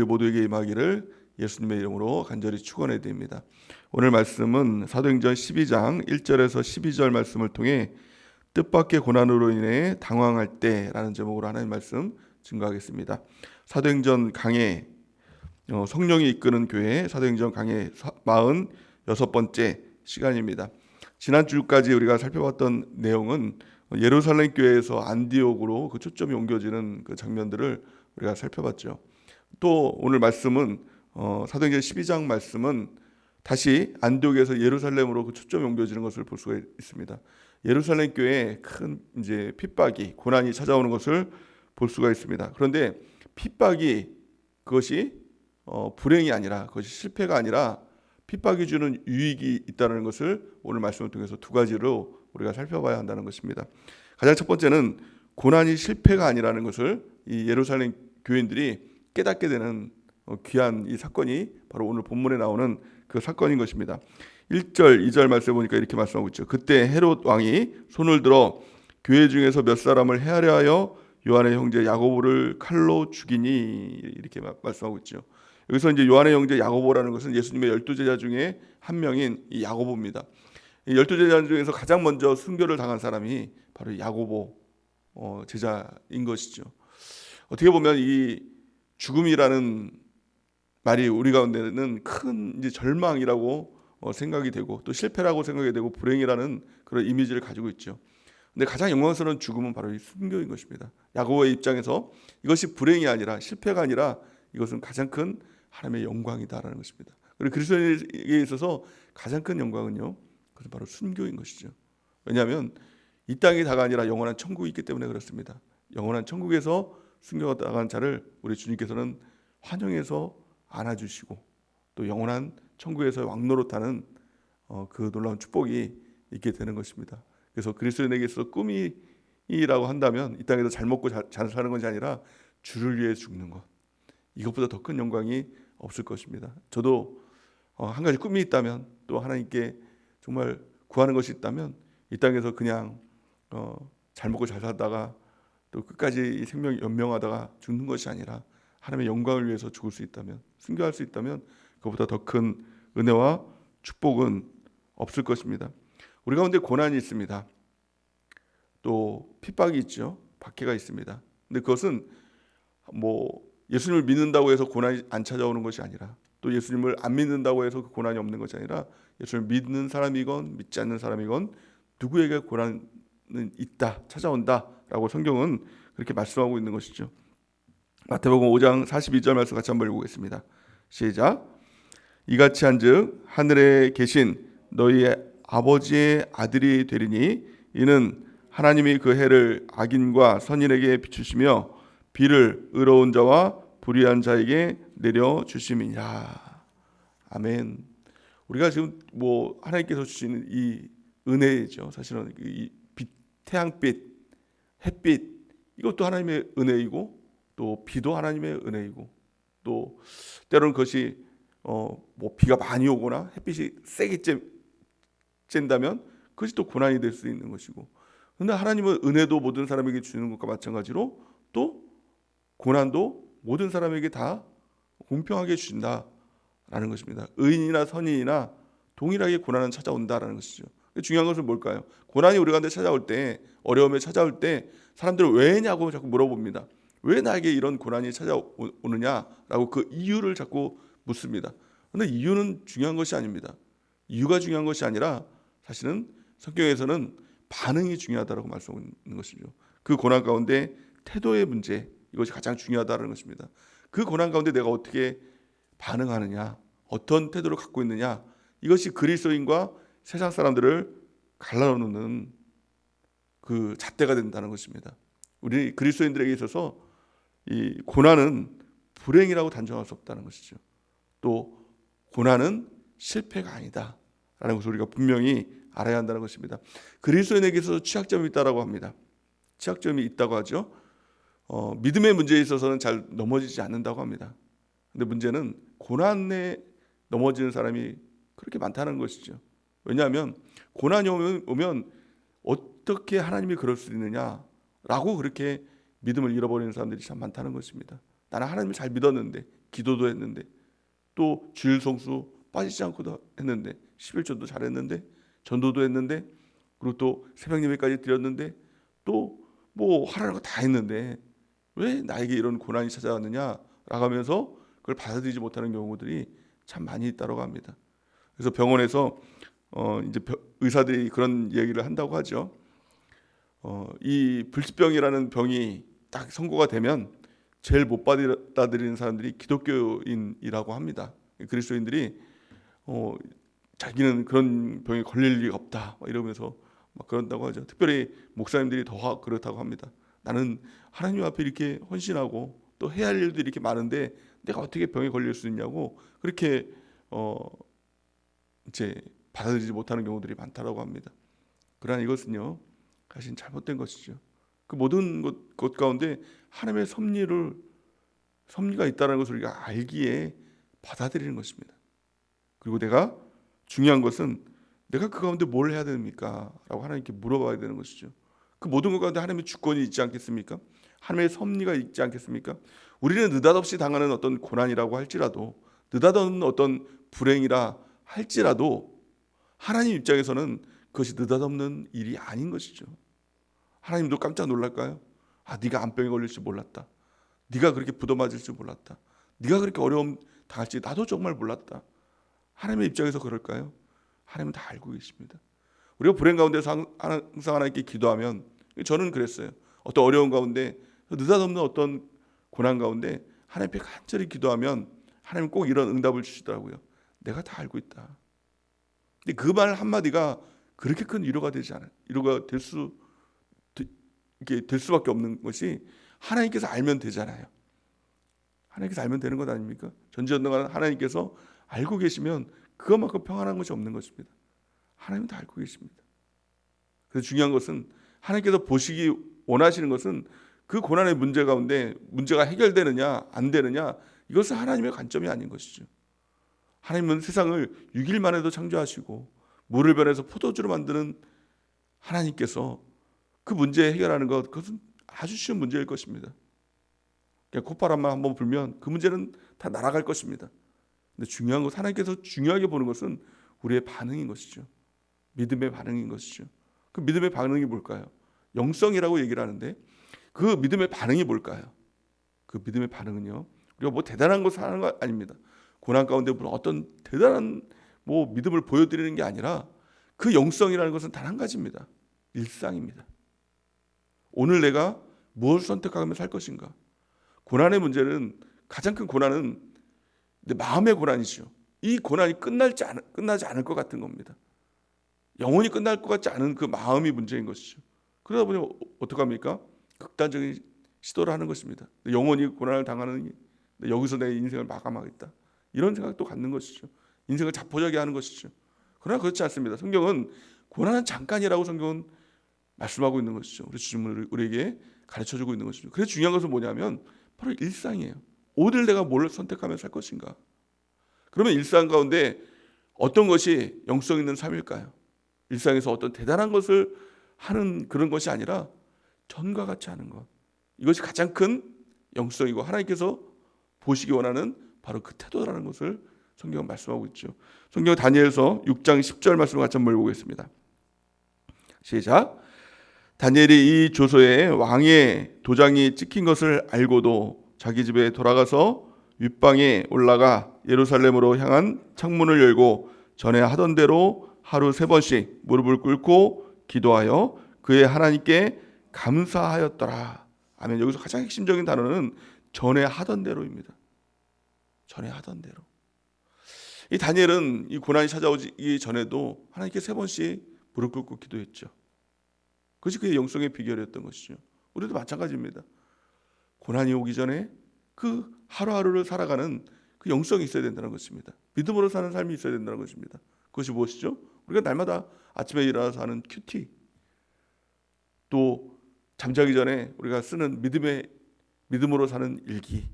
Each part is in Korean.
모두에게 임하기를 예수님의 이름으로 간절히 축원해 드립니다. 오늘 말씀은 사도행전 12장 1절에서 12절 말씀을 통해 뜻밖의 고난으로 인해 당황할 때라는 제목으로 하나님 말씀 증거하겠습니다. 사도행전 강해, 성령이 이끄는 교회 사도행전 강해 46번째 시간입니다. 지난주까지 우리가 살펴봤던 내용은 예루살렘 교회에서 안디옥으로 그 초점이 옮겨지는 그 장면들을 우리가 살펴봤죠. 또 오늘 말씀은 사도행전 12장 말씀은 다시 안디옥에서 예루살렘으로 그 초점이 옮겨지는 것을 볼 수가 있습니다. 예루살렘 교회에 큰 이제 핍박이 고난이 찾아오는 것을 볼 수가 있습니다. 그런데 핍박이 그것이 불행이 아니라 그것이 실패가 아니라 핍박이 주는 유익이 있다는 것을 오늘 말씀을 통해서 두 가지로 우리가 살펴봐야 한다는 것입니다. 가장 첫 번째는 고난이 실패가 아니라는 것을 이 예루살렘 교인들이 깨닫게 되는 귀한 이 사건이 바로 오늘 본문에 나오는 그 사건인 것입니다. 1절, 2절 말씀에 보니까 이렇게 말씀하고 있죠. 그때 헤롯 왕이 손을 들어 교회 중에서 몇 사람을 헤아려 하여 요한의 형제 야고보를 칼로 죽이니, 이렇게 말씀하고 있죠. 여기서 이제 요한의 형제 야고보라는 것은 예수님의 12제자 중에 한 명인 이 야고보입니다. 이 12제자 중에서 가장 먼저 순교를 당한 사람이 바로 야고보 제자인 것이죠. 어떻게 보면 이 죽음이라는 말이 우리 가운데는 큰 이제 절망이라고 생각이 되고 또 실패라고 생각이 되고 불행이라는 그런 이미지를 가지고 있죠. 근데 가장 영광스러운 죽음은 바로 이 순교인 것입니다. 야고보의 입장에서 이것이 불행이 아니라 실패가 아니라 이것은 가장 큰 하나님의 영광이다라는 것입니다. 그리고 그리스도인에게 있어서 가장 큰 영광은요, 그것은 바로 순교인 것이죠. 왜냐하면 이 땅이 다가 아니라 영원한 천국이 있기 때문에 그렇습니다. 영원한 천국에서 순교가 당한 자를 우리 주님께서는 환영해서 안아주시고 또 영원한 천국에서 왕노릇하는 그 놀라운 축복이 있게 되는 것입니다. 그래서 그리스도인에게 있어서 꿈이라고 한다면 이 땅에서 잘 먹고 잘 사는 것이 아니라 주를 위해 죽는 것, 이것보다 더 큰 영광이 없을 것입니다. 저도 한 가지 꿈이 있다면, 또 하나님께 정말 구하는 것이 있다면 이 땅에서 그냥 잘 먹고 잘 살다가 또 끝까지 이 생명 연명하다가 죽는 것이 아니라 하나님의 영광을 위해서 죽을 수 있다면, 순교할 수 있다면 그보다 더 큰 은혜와 축복은 없을 것입니다. 우리 가운데 고난이 있습니다. 또 핍박이 있죠. 박해가 있습니다. 근데 그것은 예수님을 믿는다고 해서 고난이 안 찾아오는 것이 아니라, 또 예수님을 안 믿는다고 해서 그 고난이 없는 것이 아니라, 예수님을 믿는 사람이건 믿지 않는 사람이건 누구에게 고난은 있다, 찾아온다라고 성경은 그렇게 말씀하고 있는 것이죠. 마태복음 5장 42절 말씀 같이 한번 읽어보겠습니다. 시작. 이같이 한즉 하늘에 계신 너희의 아버지의 아들이 되리니 이는 하나님이 그 해를 악인과 선인에게 비추시며 비를 의로운 자와 불의한 자에게 내려 주심이니라. 아멘. 우리가 지금 하나님께서 주시는 이 은혜죠. 사실은 이 태양빛, 햇빛, 이것도 하나님의 은혜이고, 또 비도 하나님의 은혜이고, 또 때로는 그것이 비가 많이 오거나 햇빛이 세게 쬐다면 그것이 또 고난이 될 수 있는 것이고, 그런데 하나님은 은혜도 모든 사람에게 주는 것과 마찬가지로 또 고난도 모든 사람에게 다 공평하게 주신다라는 것입니다. 의인이나 선인이나 동일하게 고난은 찾아온다라는 것이죠. 중요한 것은 뭘까요? 고난이 우리 가운데 찾아올 때, 어려움에 찾아올 때 사람들은 왜냐고 자꾸 물어봅니다. 왜 나에게 이런 고난이 찾아오느냐라고 그 이유를 자꾸 묻습니다. 그런데 이유는 중요한 것이 아닙니다. 이유가 중요한 것이 아니라 사실은 성경에서는 반응이 중요하다고 말씀하고 있는 것이죠. 그 고난 가운데 태도의 문제, 이것이 가장 중요하다는 것입니다. 그 고난 가운데 내가 어떻게 반응하느냐, 어떤 태도를 갖고 있느냐, 이것이 그리스도인과 세상 사람들을 갈라놓는 그 잣대가 된다는 것입니다. 우리 그리스도인들에게 있어서 이 고난은 불행이라고 단정할 수 없다는 것이죠. 또 고난은 실패가 아니다라는 것을 우리가 분명히 알아야 한다는 것입니다. 그리스도인에게 있어서 취약점이 있다고 합니다. 취약점이 있다고 하죠. 믿음의 문제에 있어서는 잘 넘어지지 않는다고 합니다. 근데 문제는 고난에 넘어지는 사람이 그렇게 많다는 것이죠. 왜냐하면 고난이 오면 어떻게 하나님이 그럴 수 있느냐라고 그렇게 믿음을 잃어버리는 사람들이 참 많다는 것입니다. 나는 하나님을 잘 믿었는데, 기도도 했는데, 또 주일 성수 빠지지 않고도 했는데, 11조도 잘했는데, 전도도 했는데, 그리고 또 새벽 예배까지 드렸는데, 또 뭐 하라는 거 다 했는데 왜 나에게 이런 고난이 찾아왔느냐 라고 하면서 그걸 받아들이지 못하는 경우들이 참 많이 있다고 합니다. 그래서 병원에서 이제 의사들이 그런 얘기를 한다고 하죠. 이 불치병이라는 병이 딱 선고가 되면 제일 못 받아들이는 사람들이 기독교인이라고 합니다. 그리스도인들이 자기는 그런 병에 걸릴 리가 없다 이러면서 막 그런다고 하죠. 특별히 목사님들이 더 그렇다고 합니다. 나는 하나님 앞에 이렇게 헌신하고 또 해야 할 일들이 이렇게 많은데 내가 어떻게 병에 걸릴 수 있냐고 그렇게 이제 받아들이지 못하는 경우들이 많다라고 합니다. 그러나 이것은요, 사실 잘못된 것이죠. 그 모든 것 가운데 하나님의 섭리가 있다는 것을 우리가 알기에 받아들이는 것입니다. 그리고 중요한 것은 내가 그 가운데 뭘 해야 됩니까? 라고 하나님께 물어봐야 되는 것이죠. 그 모든 것 가운데 하나님의 주권이 있지 않겠습니까? 하나님의 섭리가 있지 않겠습니까? 우리는 느닷없이 당하는 어떤 고난이라고 할지라도, 느닷없는 어떤 불행이라 할지라도 하나님 입장에서는 그것이 느닷없는 일이 아닌 것이죠. 하나님도 깜짝 놀랄까요? 네가 암병에 걸릴 줄 몰랐다. 네가 그렇게 부도맞을 줄 몰랐다. 네가 그렇게 어려움 당할지 나도 정말 몰랐다. 하나님의 입장에서 그럴까요? 하나님은 다 알고 계십니다. 우리가 불행 가운데서 항상 하나님께 기도하면, 저는 그랬어요. 어떤 어려운 가운데, 느닷없는 어떤 고난 가운데 하나님 앞에 간절히 기도하면 하나님 꼭 이런 응답을 주시더라고요. 내가 다 알고 있다. 근데 그 말 한마디가 그렇게 큰 위로가 되지 않아요. 위로가 이게 될 수밖에 없는 것이 하나님께서 알면 되잖아요. 하나님께서 알면 되는 것 아닙니까? 전지전능한 하나님께서 알고 계시면 그것만큼 평안한 것이 없는 것입니다. 하나님은 다 알고 계십니다. 그래서 중요한 것은 하나님께서 보시기 원하시는 것은 그 고난의 문제 가운데 문제가 해결되느냐 안 되느냐, 이것은 하나님의 관점이 아닌 것이죠. 하나님은 세상을 6일 만에도 창조하시고 물을 변해서 포도주로 만드는 하나님께서 그 문제 해결하는 것, 그것은 아주 쉬운 문제일 것입니다. 그냥 콧바람만 한번 불면 그 문제는 다 날아갈 것입니다. 근데 중요한 것, 하나님께서 중요하게 보는 것은 우리의 반응인 것이죠. 믿음의 반응인 것이죠. 그 믿음의 반응이 뭘까요? 영성이라고 얘기를 하는데 그 믿음의 반응이 뭘까요? 그 믿음의 반응은요, 우리가 뭐 대단한 것을 하는 거 아닙니다. 고난 가운데 어떤 대단한 믿음을 보여드리는 게 아니라 그 영성이라는 것은 단 한 가지입니다. 일상입니다. 오늘 내가 무엇을 선택하며 살 것인가? 고난의 문제는, 가장 큰 고난은 마음의 고난이죠. 이 고난이 끝나지 않을 것 같은 겁니다. 영원히 끝날 것 같지 않은 그 마음이 문제인 것이죠. 그러다 보니 어떡합니까? 극단적인 시도를 하는 것입니다. 영원히 고난을 당하는, 여기서 내 인생을 마감하겠다, 이런 생각도 갖는 것이죠. 인생을 자포자기 하는 것이죠. 그러나 그렇지 않습니다. 성경은 고난은 잠깐이라고 성경은 말씀하고 있는 것이죠. 우리 주님은 우리에게 가르쳐주고 있는 것이죠. 그래서 중요한 것은 뭐냐면 바로 일상이에요. 오늘 내가 뭘 선택하며 살 것인가? 그러면 일상 가운데 어떤 것이 영성 있는 삶일까요? 일상에서 어떤 대단한 것을 하는 그런 것이 아니라 전과 같이 하는 것, 이것이 가장 큰 영성이고 하나님께서 보시기 원하는 바로 그 태도라는 것을 성경은 말씀하고 있죠. 성경 다니엘서 6장 10절 말씀을 같이 한번 읽어보겠습니다. 시작. 다니엘이 이 조서에 왕의 도장이 찍힌 것을 알고도 자기 집에 돌아가서 윗방에 올라가 예루살렘으로 향한 창문을 열고 전에 하던 대로 하루 3번씩 무릎을 꿇고 기도하여 그의 하나님께 감사하였더라. 아멘. 여기서 가장 핵심적인 단어는 전에 하던 대로입니다. 전에 하던 대로. 이 다니엘은 이 고난이 찾아오기 전에도 하나님께 3번씩 무릎 꿇고 기도했죠. 그것이 그의 영성의 비결이었던 것이죠. 우리도 마찬가지입니다. 고난이 오기 전에 그 하루하루를 살아가는 그 영성이 있어야 된다는 것입니다. 믿음으로 사는 삶이 있어야 된다는 것입니다. 그것이 무엇이죠? 우리가 날마다 아침에 일어나서 하는 큐티, 또 잠자기 전에 우리가 쓰는 믿음으로 사는 일기,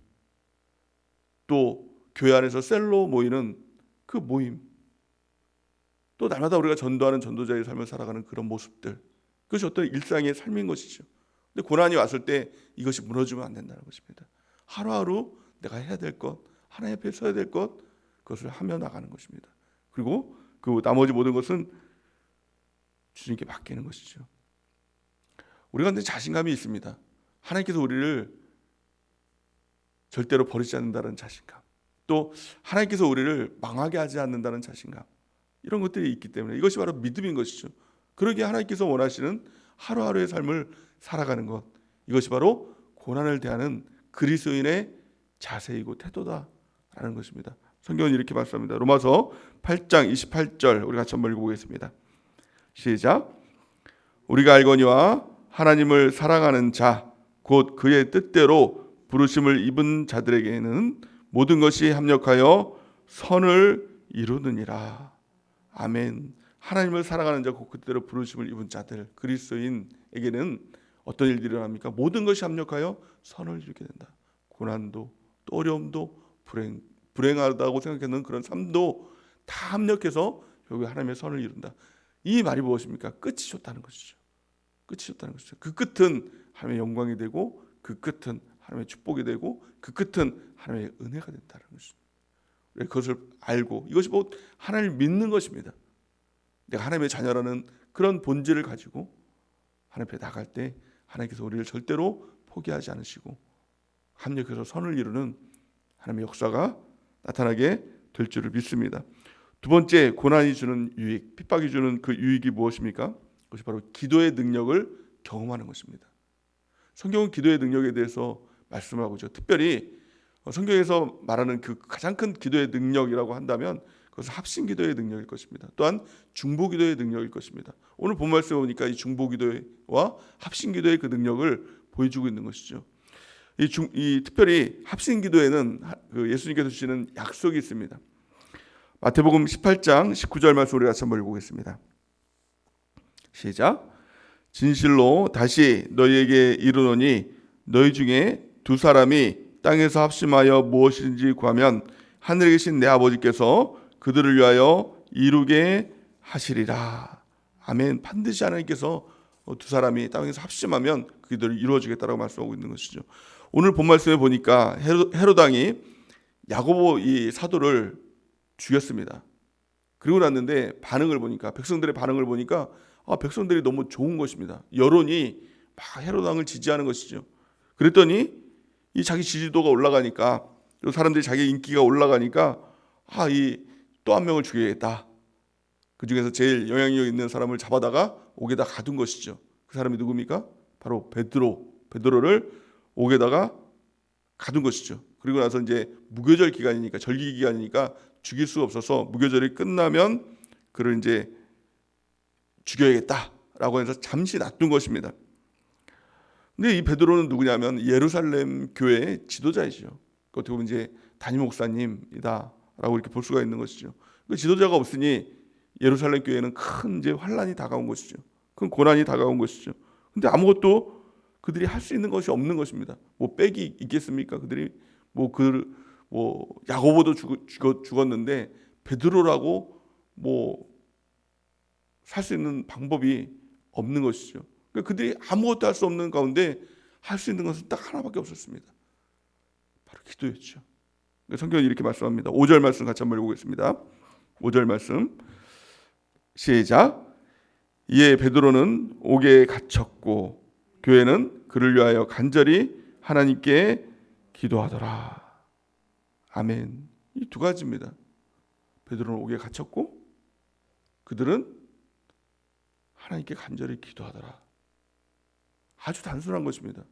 또 교회 안에서 셀로 모이는 그 모임, 또 날마다 우리가 전도하는 전도자의 삶을 살아가는 그런 모습들, 그것이 어떤 일상의 삶인 것이죠. 근데 고난이 왔을 때 이것이 무너지면 안 된다는 것입니다. 하루하루 내가 해야 될 것, 하나님 앞에 서야 될 것, 그것을 하며 나가는 것입니다. 그리고 그 나머지 모든 것은 주님께 맡기는 것이죠. 우리가 근데 자신감이 있습니다. 하나님께서 우리를 절대로 버리지 않는다는 자신감, 또 하나님께서 우리를 망하게 하지 않는다는 자신감, 이런 것들이 있기 때문에 이것이 바로 믿음인 것이죠. 그러기에 하나님께서 원하시는 하루하루의 삶을 살아가는 것, 이것이 바로 고난을 대하는 그리스도인의 자세이고 태도다라는 것입니다. 성경은 이렇게 말씀합니다. 로마서 8장 28절 우리 같이 한번 읽어보겠습니다. 시작. 우리가 알거니와 하나님을 사랑하는 자 곧 그의 뜻대로 부르심을 입은 자들에게는 모든 것이 합력하여 선을 이루느니라. 아멘. 하나님을 사랑하는 자 곧 그때로 부르심을 입은 자들, 그리스도인에게는 어떤 일들이 일어납니까? 모든 것이 합력하여 선을 이루게 된다. 고난도 또 어려움도 불행하다고 생각했는 그런 삶도 다 합력해서 결국에 하나님의 선을 이룬다. 이 말이 무엇입니까? 끝이 좋다는 것이죠. 끝이 좋다는 것이죠. 그 끝은 하나님의 영광이 되고, 그 끝은 하나님의 축복이 되고, 그 끝은 하나님의 은혜가 된다는 것입니다. 그것을 알고, 이것이 뭐 하나님을 믿는 것입니다. 내가 하나님의 자녀라는 그런 본질을 가지고 하나님 앞에 나갈 때 하나님께서 우리를 절대로 포기하지 않으시고 합력해서 선을 이루는 하나님의 역사가 나타나게 될 줄을 믿습니다. 두 번째, 고난이 주는 유익, 핍박이 주는 그 유익이 무엇입니까? 그것이 바로 기도의 능력을 경험하는 것입니다. 성경은 기도의 능력에 대해서 말씀하고 있죠. 특별히 성경에서 말하는 그 가장 큰 기도의 능력이라고 한다면 그것은 합심기도의 능력일 것입니다. 또한 중보기도의 능력일 것입니다. 오늘 본 말씀에 보니까 이 중보기도와 합심기도의 그 능력을 보여주고 있는 것이죠. 특별히 합심기도에는 예수님께서 주시는 약속이 있습니다. 마태복음 18장 19절 말씀 우리 같이 한번 읽어보겠습니다. 시작. 진실로 다시 너희에게 이르노니 너희 중에 두 사람이 땅에서 합심하여 무엇인지 구하면 하늘에 계신 내 아버지께서 그들을 위하여 이루게 하시리라. 아멘. 반드시 하나님께서 두 사람이 땅에서 합심하면 그들을 이루어주겠다라고 말씀하고 있는 것이죠. 오늘 본 말씀에 보니까 헤롯 왕이 야고보 이 사도를 죽였습니다. 그리고 났는데 백성들의 반응을 보니까 백성들이 너무 좋은 것입니다. 여론이 막 헤롯 왕을 지지하는 것이죠. 그랬더니 이 자기 지지도가 올라가니까, 또 사람들이 자기 인기가 올라가니까 이 또 한 명을 죽여야겠다. 그 중에서 제일 영향력 있는 사람을 잡아다가 옥에다 가둔 것이죠. 그 사람이 누굽니까? 바로 베드로를 옥에다가 가둔 것이죠. 그리고 나서 이제 무교절 기간이니까, 절기 기간이니까 죽일 수 없어서 무교절이 끝나면 그를 이제 죽여야겠다라고 해서 잠시 놔둔 것입니다. 근데 이 베드로는 누구냐면 예루살렘 교회의 지도자이죠. 어떻게 보면 이제 담임 목사님이다라고 이렇게 볼 수가 있는 것이죠. 그 지도자가 없으니 예루살렘 교회는 큰 이제 환란이 다가온 것이죠. 큰 고난이 다가온 것이죠. 근데 아무것도 그들이 할 수 있는 것이 없는 것입니다. 뭐 빽이 있겠습니까? 그들이 야고보도 죽었는데 베드로라고 살 수 있는 방법이 없는 것이죠. 그러니까 그들이 아무것도 할 수 없는 가운데 할 수 있는 것은 딱 하나밖에 없었습니다. 바로 기도였죠. 성경은 이렇게 말씀합니다. 5절 말씀 같이 한번 읽어보겠습니다. 5절 말씀 시작. 이에 베드로는 옥에 갇혔고 교회는 그를 위하여 간절히 하나님께 기도하더라. 아멘. 이 두 가지입니다. 베드로는 옥에 갇혔고 그들은 하나님께 간절히 기도하더라. 아주 단순한 것입니다.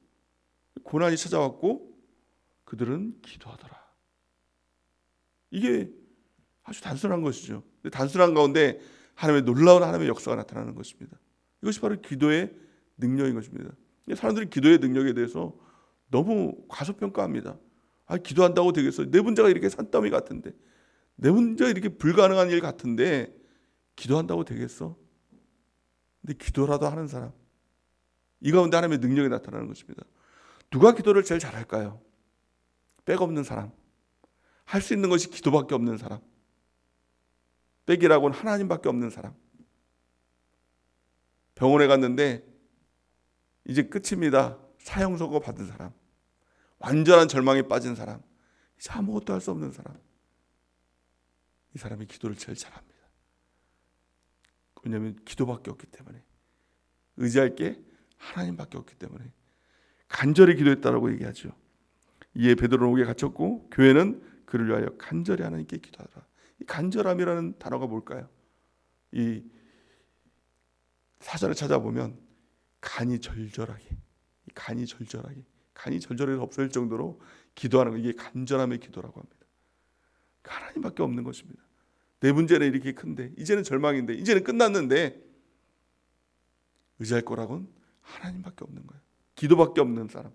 고난이 찾아왔고 그들은 기도하더라. 이게 아주 단순한 것이죠. 단순한 가운데 놀라운 하나님의 역사가 나타나는 것입니다. 이것이 바로 기도의 능력인 것입니다. 사람들이 기도의 능력에 대해서 너무 과소평가합니다. 기도한다고 되겠어? 내 문제가 이렇게 산더미 같은데, 내 문제가 이렇게 불가능한 일 같은데 기도한다고 되겠어? 근데 기도라도 하는 사람, 이 가운데 하나님의 능력이 나타나는 것입니다. 누가 기도를 제일 잘할까요? 백 없는 사람, 할 수 있는 것이 기도밖에 없는 사람, 백이라고는 하나님밖에 없는 사람. 병원에 갔는데 이제 끝입니다. 사형 선고 받은 사람, 완전한 절망에 빠진 사람, 이제 아무것도 할 수 없는 사람, 이 사람이 기도를 제일 잘합니다. 왜냐하면 기도밖에 없기 때문에, 의지할 게 하나님밖에 없기 때문에 간절히 기도했다라고 얘기하죠. 이에 베드로는 옥에 갇혔고 교회는 그를 위하여 간절히 하나님께 기도하라. 이 간절함이라는 단어가 뭘까요? 이 사전을 찾아보면 간이 절절하게 절절해서 없어질 정도로 기도하는 거, 이게 간절함의 기도라고 합니다. 하나님밖에 없는 것입니다. 내 문제는 이렇게 큰데, 이제는 절망인데, 이제는 끝났는데 의지할 거라고는 하나님밖에 없는 거예요. 기도밖에 없는 사람,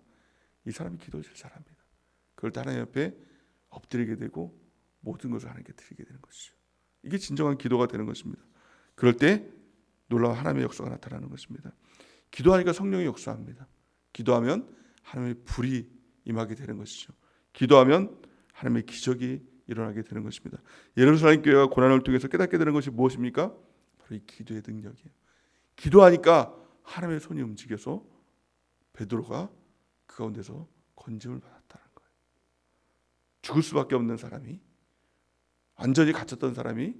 이 사람이 기도를 제일 잘합니다. 그럴 때 하나님 옆에 엎드리게 되고 모든 것을 하나님께 드리게 되는 것이죠. 이게 진정한 기도가 되는 것입니다. 그럴 때 놀라운 하나님의 역사가 나타나는 것입니다. 기도하니까 성령이 역사합니다. 기도하면 하나님의 불이 임하게 되는 것이죠. 기도하면 하나님의 기적이 일어나게 되는 것입니다. 예루살렘 교회가 고난을 통해서 깨닫게 되는 것이 무엇입니까? 바로 이 기도의 능력이에요. 기도하니까 하나님의 손이 움직여서 베드로가 그 가운데서 건짐을 받았다는 거예요. 죽을 수밖에 없는 사람이, 완전히 갇혔던 사람이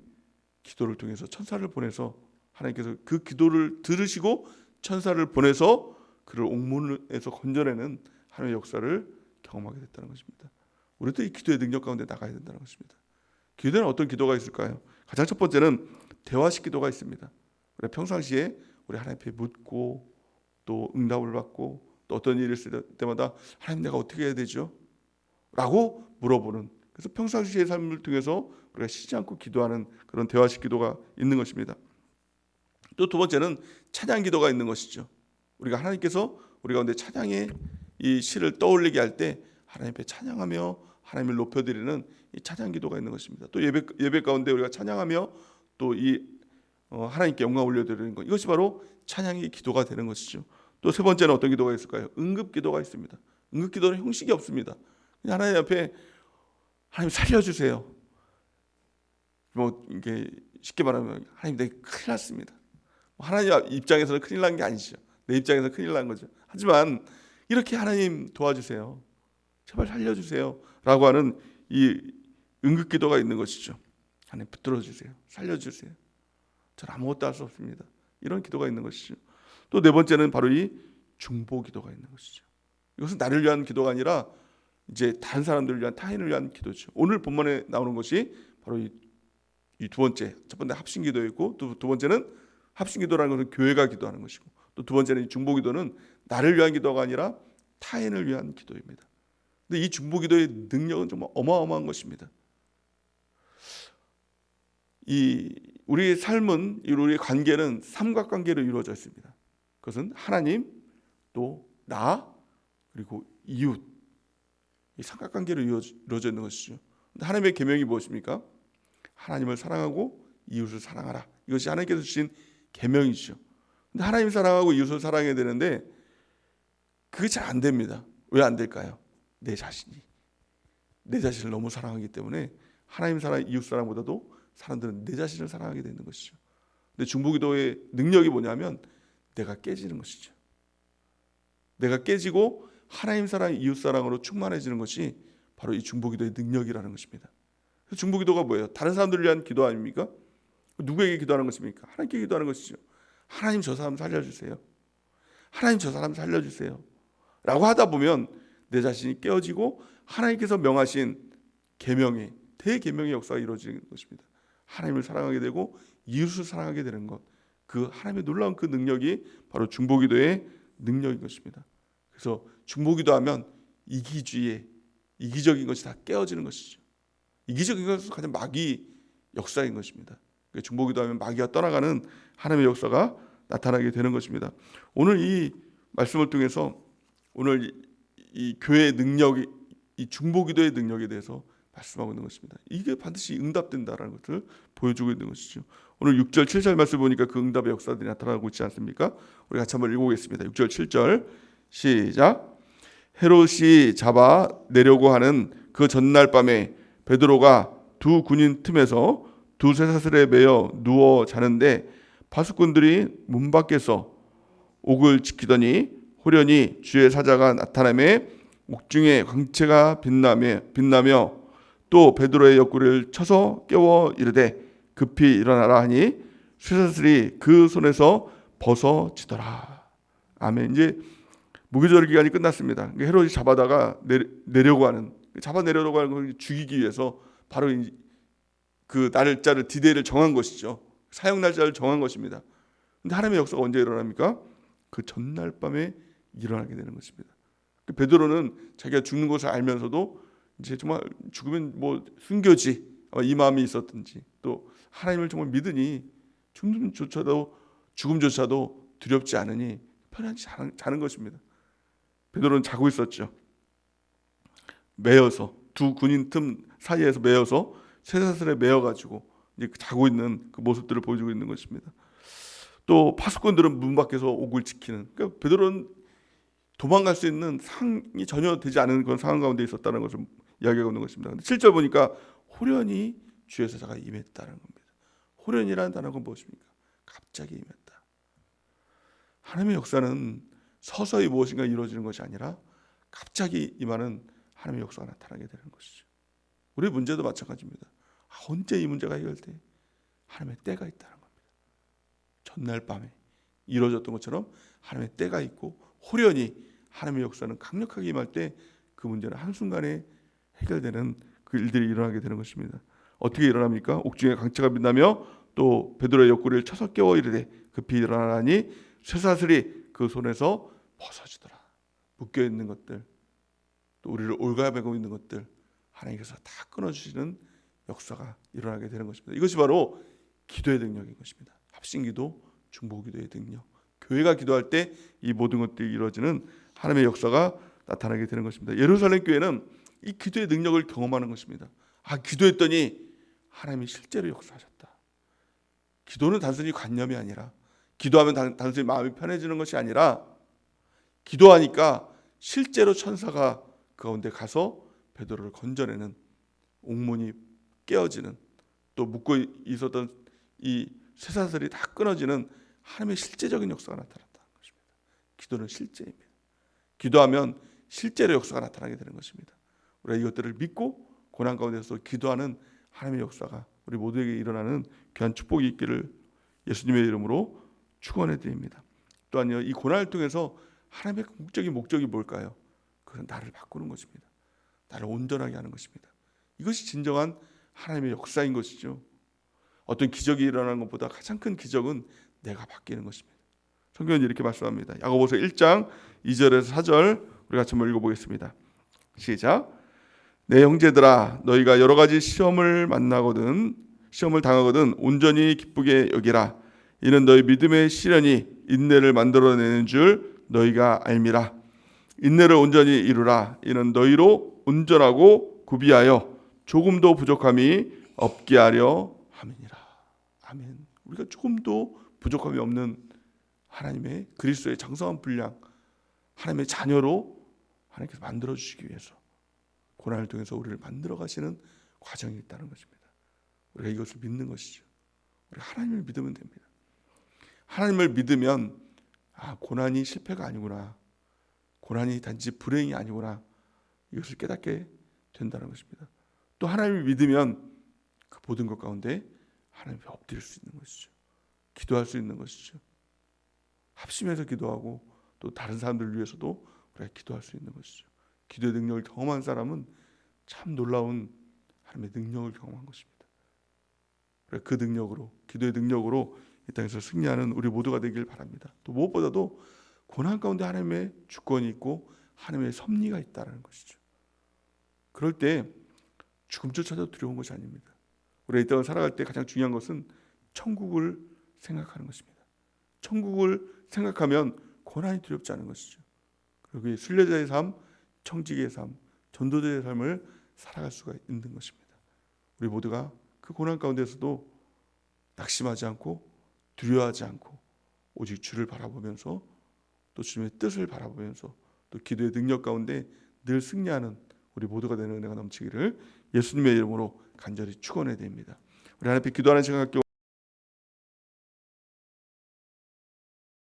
기도를 통해서 천사를 보내서, 하나님께서 그 기도를 들으시고 천사를 보내서 그를 옥문에서 건져내는 하나님의 역사를 경험하게 됐다는 것입니다. 우리도 이 기도의 능력 가운데 나가야 된다는 것입니다. 기도에는 어떤 기도가 있을까요? 가장 첫 번째는 대화식 기도가 있습니다. 우리가 평상시에 우리 하나님 앞에 묻고 또 응답을 받고 또 어떤 일이 있을 때마다 하나님 내가 어떻게 해야 되죠? 라고 물어보는, 그래서 평상시의 삶을 통해서 우리가 쉬지 않고 기도하는 그런 대화식 기도가 있는 것입니다. 또 두 번째는 찬양 기도가 있는 것이죠. 우리가 하나님께서 우리 가운데 찬양의 이 시를 떠올리게 할 때 하나님 앞에 찬양하며 하나님을 높여드리는 이 찬양 기도가 있는 것입니다. 또 예배 가운데 우리가 찬양하며 또 이 하나님께 영광 올려드리는 것, 이것이 바로 찬양의 기도가 되는 것이죠. 또 세 번째는 어떤 기도가 있을까요? 응급 기도가 있습니다. 응급 기도는 형식이 없습니다. 그냥 하나님 앞에 하나님 살려주세요. 뭐 이게 쉽게 말하면 하나님 내가 큰일 났습니다. 하나님 입장에서는 큰일 난 게 아니죠. 내 입장에서 큰일 난 거죠. 하지만 이렇게 하나님 도와주세요, 제발 살려주세요 라고 하는 이 응급기도가 있는 것이죠. 하나님 붙들어 주세요, 살려주세요, 저는 아무것도 할 수 없습니다, 이런 기도가 있는 것이죠. 또 네 번째는 바로 이 중보기도가 있는 것이죠. 이것은 나를 위한 기도가 아니라 이제 다른 사람들을 위한, 타인을 위한 기도죠. 오늘 본문에 나오는 것이 바로 이 두 번째, 첫 번째 합심기도였고, 또 두 번째는 합심기도라는 것은 교회가 기도하는 것이고, 또 두 번째는 중보기도는 나를 위한 기도가 아니라 타인을 위한 기도입니다. 근데 이 중보기도의 능력은 정말 어마어마한 것입니다. 우리의 삶은, 우리의 관계는 삼각관계로 이루어져 있습니다. 그것은 하나님, 또 나, 그리고 이웃, 이 삼각관계로 이루어져 있는 것이죠. 근데 하나님의 계명이 무엇입니까? 하나님을 사랑하고 이웃을 사랑하라. 이것이 하나님께서 주신 계명이죠. 근데 하나님 사랑하고 이웃을 사랑해야 되는데 그게 잘 안 됩니다. 왜 안 될까요? 내 자신을 너무 사랑하기 때문에 하나님 사랑, 이웃 사랑보다도 사람들은 내 자신을 사랑하게 되는 것이죠. 근데 중보기도의 능력이 뭐냐면 내가 깨지는 것이죠. 내가 깨지고 하나님 사랑, 이웃 사랑으로 충만해지는 것이 바로 이 중보기도의 능력이라는 것입니다. 중보기도가 뭐예요? 다른 사람들을 위한 기도 아닙니까? 누구에게 기도하는 것입니까? 하나님께 기도하는 것이죠. 하나님 저 사람 살려주세요, 하나님 저 사람 살려주세요 라고 하다 보면 내 자신이 깨어지고 하나님께서 명하신 계명의, 대계명의 역사가 이루어지는 것입니다. 하나님을 사랑하게 되고 이웃을 사랑하게 되는 것, 그 하나님의 놀라운 그 능력이 바로 중보기도의 능력인 것입니다. 그래서 중보기도하면 이기적인 것이 다 깨어지는 것이죠. 이기적인 것은 가장 마귀 역사인 것입니다. 중보기도하면 마귀가 떠나가는 하나님의 역사가 나타나게 되는 것입니다. 오늘 이 말씀을 통해서 오늘 이 교회의 능력이, 이 중보기도의 능력에 대해서 말씀하고 있는 것입니다. 이게 반드시 응답된다라는 것을 보여주고 있는 것이죠. 오늘 6절 7절 말씀 보니까 그 응답의 역사들이 나타나고 있지 않습니까? 우리 같이 한번 읽어보겠습니다. 6절 7절 시작. 헤롯이 잡아 내려고 하는 그 전날 밤에 베드로가 두 군인 틈에서 두세 사슬에 매여 누워 자는데 파수꾼들이 문 밖에서 옥을 지키더니 호련히 주의 사자가 나타나매 옥중에 광채가 빛나며 또 베드로의 옆구리를 쳐서 깨워 이르되 급히 일어나라 하니 쇠사슬이 그 손에서 벗어지더라. 아멘. 이제 무기절 기간이 끝났습니다. 헤롯이 잡아다가 내려고 하는, 잡아내려고 하는 걸 죽이기 위해서 바로 그 날짜를, 디데이를 정한 것이죠. 사형 날짜를 정한 것입니다. 근데 하나님의 역사가 언제 일어납니까? 그 전날 밤에 일어나게 되는 것입니다. 베드로는 자기가 죽는 것을 알면서도 이제 정말 죽으면 뭐 숨겨지, 이 마음이 있었든지, 또 하나님을 정말 믿으니 죽음조차도 두렵지 않으니 편안히 자는 것입니다. 베드로는 자고 있었죠. 매여서, 두 군인 틈 사이에서 매여서 쇠사슬에 매여가지고 이제 자고 있는 그 모습들을 보여주고 있는 것입니다. 또 파수꾼들은 문 밖에서 옥을 지키는, 그러니까 베드로는 도망갈 수 있는 상황이 전혀 되지 않은 그런 상황 가운데 있었다는 것을 이야기하고 있는 것입니다. 근데 7절 보니까 호련히 주의 사자가 임했다는 겁니다. 호련이라는 단어가 무엇입니까? 갑자기 임했다. 하나님의 역사는 서서히 무엇인가 이루어지는 것이 아니라 갑자기 임하는 하나님의 역사가 나타나게 되는 것이죠. 우리 문제도 마찬가지입니다. 언제 이 문제가 해결돼? 하나님의 때가 있다는 겁니다. 전날 밤에 이루어졌던 것처럼 하나님의 때가 있고 호련히 하나님의 역사는 강력하게 임할 때 그 문제는 한순간에 해결되는 그 일들이 일어나게 되는 것입니다. 어떻게 일어납니까? 옥중에 광채가 빛나며 또 베드로의 옆구리를 쳐서 깨워 이르되 급히 일어나니 쇠사슬이 그 손에서 벗어지더라. 묶여있는 것들, 또 우리를 올가매고 있는 것들 하나님께서 다 끊어주시는 역사가 일어나게 되는 것입니다. 이것이 바로 기도의 능력인 것입니다. 합심기도, 중보기도의 능력. 교회가 기도할 때 이 모든 것들이 이루어지는 하나님의 역사가 나타나게 되는 것입니다. 예루살렘 교회는 이 기도의 능력을 경험하는 것입니다. 기도했더니 하나님이 실제로 역사하셨다. 기도는 단순히 관념이 아니라, 기도하면 단순히 마음이 편해지는 것이 아니라, 기도하니까 실제로 천사가 그 가운데 가서 베드로를 건져내는, 옥문이 깨어지는, 또 묶고 있었던 이 쇠사슬이 다 끊어지는 하나님의 실제적인 역사가 나타났다는 것입니다. 기도는 실제입니다. 기도하면 실제로 역사가 나타나게 되는 것입니다. 우리가 이것들을 믿고 고난 가운데서 기도하는 하나님의 역사가 우리 모두에게 일어나는 귀한 축복이 있기를 예수님의 이름으로 축원해 드립니다. 또한요, 이 고난을 통해서 하나님의 궁극적인 목적이 뭘까요? 그건 나를 바꾸는 것입니다. 나를 온전하게 하는 것입니다. 이것이 진정한 하나님의 역사인 것이죠. 어떤 기적이 일어나는 것보다 가장 큰 기적은 내가 바뀌는 것입니다. 성경은 이렇게 말씀합니다. 야고보서 1장 2절에서 4절 우리 같이 한번 읽어보겠습니다. 시작. 내 형제들아, 너희가 여러 가지 시험을 당하거든 온전히 기쁘게 여기라. 이는 너희 믿음의 시련이 인내를 만들어내는 줄 너희가 알미라. 인내를 온전히 이루라. 이는 너희로 온전하고 구비하여 조금도 부족함이 없게 하려 함이니라. 아멘. 우리가 조금도 부족함이 없는 하나님의 그리스도의 장성한 분량, 하나님의 자녀로 하나님께서 만들어 주시기 위해서 고난을 통해서 우리를 만들어 가시는 과정이 있다는 것입니다. 우리가 이것을 믿는 것이죠. 우리가 하나님을 믿으면 됩니다. 하나님을 믿으면 고난이 실패가 아니구나, 고난이 단지 불행이 아니구나, 이것을 깨닫게 된다는 것입니다. 또 하나님을 믿으면 그 모든 것 가운데 하나님 앞에 엎드릴 수 있는 것이죠. 기도할 수 있는 것이죠. 합심해서 기도하고 또 다른 사람들을 위해서도 우리가 기도할 수 있는 것이죠. 기도의 능력을 경험한 사람은 참 놀라운 하나님의 능력을 경험한 것입니다. 그 능력으로, 기도의 능력으로 이 땅에서 승리하는 우리 모두가 되길 바랍니다. 또 무엇보다도 고난 가운데 하나님의 주권이 있고 하나님의 섭리가 있다는 것이죠. 그럴 때 죽음조차도 두려운 것이 아닙니다. 우리가 이 땅을 살아갈 때 가장 중요한 것은 천국을 생각하는 것입니다. 천국을 생각하면 고난이 두렵지 않은 것이죠. 그리고 순례자의 삶, 청지기의 삶, 전도자의 삶을 살아갈 수가 있는 것입니다. 우리 모두가 그 고난 가운데서도 낙심하지 않고 두려워하지 않고 오직 주를 바라보면서 또 주님의 뜻을 바라보면서 또 기도의 능력 가운데 늘 승리하는 우리 모두가 되는 은혜가 넘치기를 예수님의 이름으로 간절히 축원해 드립니다. 우리 하나님 앞에 기도하는 시간 갖게